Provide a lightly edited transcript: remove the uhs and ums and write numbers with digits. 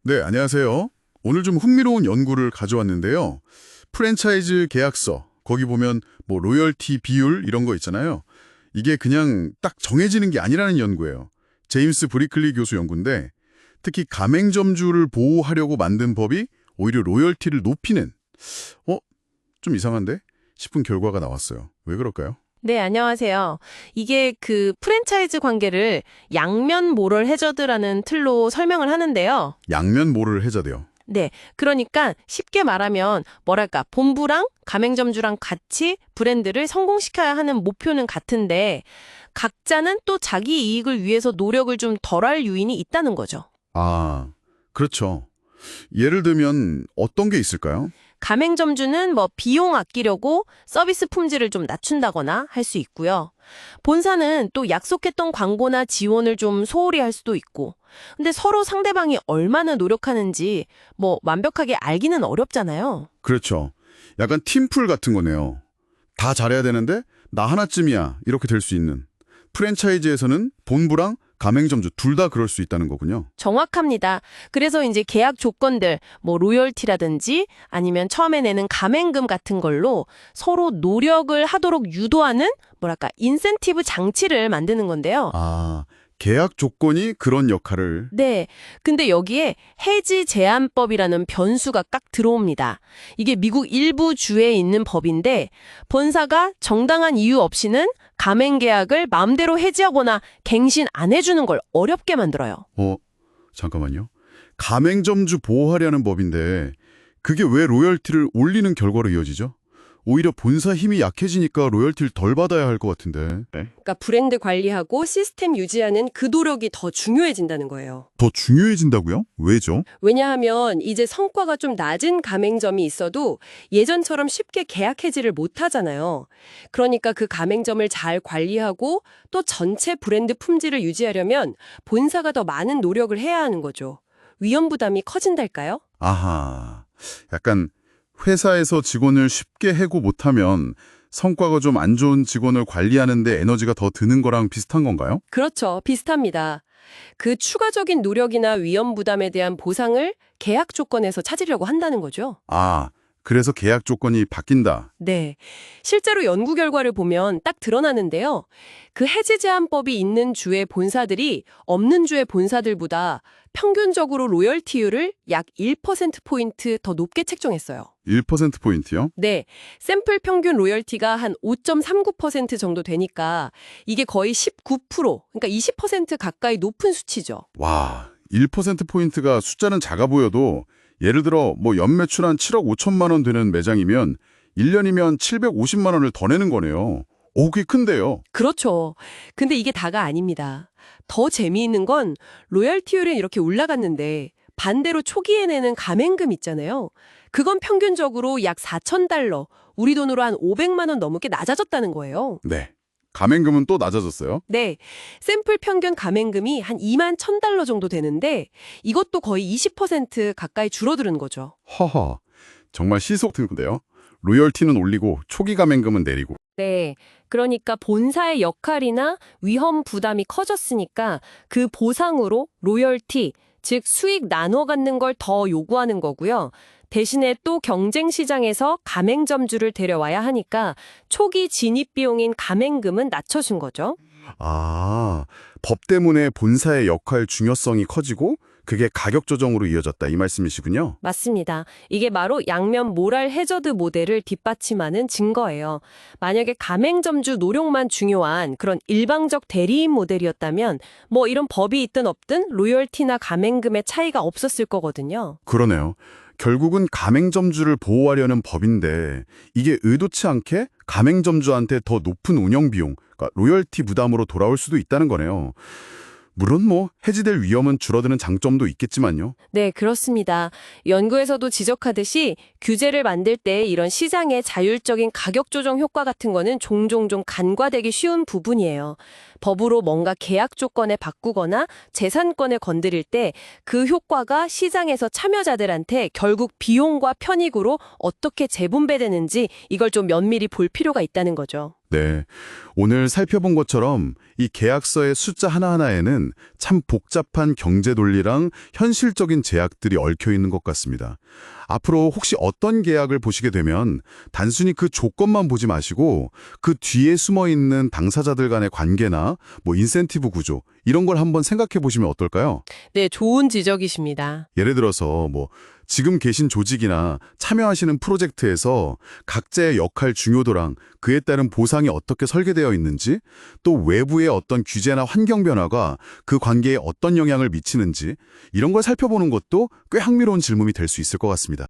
네, 안녕하세요. 오늘 좀 흥미로운 연구를 가져왔는데요. 프랜차이즈 계약서, 거기 보면 뭐 로열티 비율 이런 거 있잖아요. 이게 그냥 딱 정해지는 게 아니라는 연구예요. 제임스 브리클리 교수 연구인데 특히 가맹점주를 보호하려고 만든 법이 오히려 로열티를 높이는 좀 이상한데? 싶은 결과가 나왔어요. 왜 그럴까요? 네, 안녕하세요. 이게 그 프랜차이즈 관계를 양면 모럴 해저드라는 틀로 설명을 하는데요. 양면 모를 해자돼요. 네, 그러니까 쉽게 말하면 뭐랄까 본부랑 가맹점주랑 같이 브랜드를 성공시켜야 하는 목표는 같은데 각자는 또 자기 이익을 위해서 노력을 좀 덜할 요인이 있다는 거죠. 아, 그렇죠. 예를 들면 어떤 게 있을까요? 가맹점주는 뭐 비용 아끼려고 서비스 품질을 좀 낮춘다거나 할 수 있고요. 본사는 또 약속했던 광고나 지원을 좀 소홀히 할 수도 있고. 근데 서로 상대방이 얼마나 노력하는지 뭐 완벽하게 알기는 어렵잖아요. 그렇죠. 약간 팀플 같은 거네요. 다 잘해야 되는데 나 하나쯤이야 이렇게 될 수 있는. 프랜차이즈에서는 본부랑 가맹점주 둘 다 그럴 수 있다는 거군요. 정확합니다. 그래서 이제 계약 조건들, 뭐 로열티라든지 아니면 처음에 내는 가맹금 같은 걸로 서로 노력을 하도록 유도하는 뭐랄까 인센티브 장치를 만드는 건데요. 아, 계약 조건이 그런 역할을. 네. 근데 여기에 해지 제한법이라는 변수가 깍 들어옵니다. 이게 미국 일부 주에 있는 법인데 본사가 정당한 이유 없이는 가맹 계약을 마음대로 해지하거나 갱신 안 해주는 걸 어렵게 만들어요. 잠깐만요. 가맹점주 보호하려는 법인데 그게 왜 로열티를 올리는 결과로 이어지죠? 오히려 본사 힘이 약해지니까 로열티를 덜 받아야 할 것 같은데. 네. 그러니까 브랜드 관리하고 시스템 유지하는 그 노력이 더 중요해진다는 거예요. 더 중요해진다고요? 왜죠? 왜냐하면 이제 성과가 좀 낮은 가맹점이 있어도 예전처럼 쉽게 계약 해지를 못 하잖아요. 그러니까 그 가맹점을 잘 관리하고 또 전체 브랜드 품질을 유지하려면 본사가 더 많은 노력을 해야 하는 거죠. 위험 부담이 커진달까요? 아하. 약간 회사에서 직원을 쉽게 해고 못하면 성과가 좀 안 좋은 직원을 관리하는데 에너지가 더 드는 거랑 비슷한 건가요? 그렇죠. 비슷합니다. 그 추가적인 노력이나 위험 부담에 대한 보상을 계약 조건에서 찾으려고 한다는 거죠. 아, 그래서 계약 조건이 바뀐다. 네. 실제로 연구 결과를 보면 딱 드러나는데요. 그 해지 제한법이 있는 주의 본사들이 없는 주의 본사들보다 평균적으로 로열티율을 약 1%포인트 더 높게 책정했어요. 1%포인트요? 네. 샘플 평균 로열티가 한 5.39% 정도 되니까 이게 거의 19%, 그러니까 20% 가까이 높은 수치죠. 와, 1%포인트가 숫자는 작아 보여도 예를 들어 뭐 연매출 한 7억 5천만 원 되는 매장이면 1년이면 750만 원을 더 내는 거네요. 오, 꽤 큰데요. 그렇죠. 근데 이게 다가 아닙니다. 더 재미있는 건 로열티율은 이렇게 올라갔는데 반대로 초기에 내는 가맹금 있잖아요. 그건 평균적으로 약 4,000달러, 우리 돈으로 한 500만 원 넘게 낮아졌다는 거예요. 네. 가맹금은 또 낮아졌어요. 네, 샘플 평균 가맹금이 한 2만 1,000달러 정도 되는데 이것도 거의 20% 가까이 줄어드는 거죠. 허허. 정말 시속인데요. 로열티는 올리고 초기 가맹금은 내리고. 네, 그러니까 본사의 역할이나 위험 부담이 커졌으니까 그 보상으로 로열티, 즉 수익 나눠 갖는 걸 더 요구하는 거고요. 대신에 또 경쟁 시장에서 가맹점주를 데려와야 하니까 초기 진입 비용인 가맹금은 낮춰준 거죠. 아, 법 때문에 본사의 역할 중요성이 커지고 그게 가격 조정으로 이어졌다 이 말씀이시군요. 맞습니다. 이게 바로 양면 모랄 해저드 모델을 뒷받침하는 증거예요. 만약에 가맹점주 노력만 중요한 그런 일방적 대리인 모델이었다면 뭐 이런 법이 있든 없든 로열티나 가맹금의 차이가 없었을 거거든요. 그러네요. 결국은 가맹점주를 보호하려는 법인데 이게 의도치 않게 가맹점주한테 더 높은 운영 비용, 그러니까 로열티 부담으로 돌아올 수도 있다는 거네요. 물론 뭐 해지될 위험은 줄어드는 장점도 있겠지만요. 네, 그렇습니다. 연구에서도 지적하듯이 규제를 만들 때 이런 시장의 자율적인 가격 조정 효과 같은 거는 종종 좀 간과되기 쉬운 부분이에요. 법으로 뭔가 계약 조건에 바꾸거나 재산권을 건드릴 때 그 효과가 시장에서 참여자들한테 결국 비용과 편익으로 어떻게 재분배되는지 이걸 좀 면밀히 볼 필요가 있다는 거죠. 네. 오늘 살펴본 것처럼 이 계약서의 숫자 하나하나에는 참 복잡한 경제 논리랑 현실적인 제약들이 얽혀 있는 것 같습니다. 앞으로 혹시 어떤 계약을 보시게 되면 단순히 그 조건만 보지 마시고 그 뒤에 숨어 있는 당사자들 간의 관계나 인센티브 구조 이런 걸 한번 생각해 보시면 어떨까요? 네, 좋은 지적이십니다. 예를 들어서 지금 계신 조직이나 참여하시는 프로젝트에서 각자의 역할 중요도랑 그에 따른 보상이 어떻게 설계되어 있는지, 또 외부의 어떤 규제나 환경 변화가 그 관계에 어떤 영향을 미치는지 이런 걸 살펴보는 것도 꽤 흥미로운 질문이 될 수 있을 것 같습니다.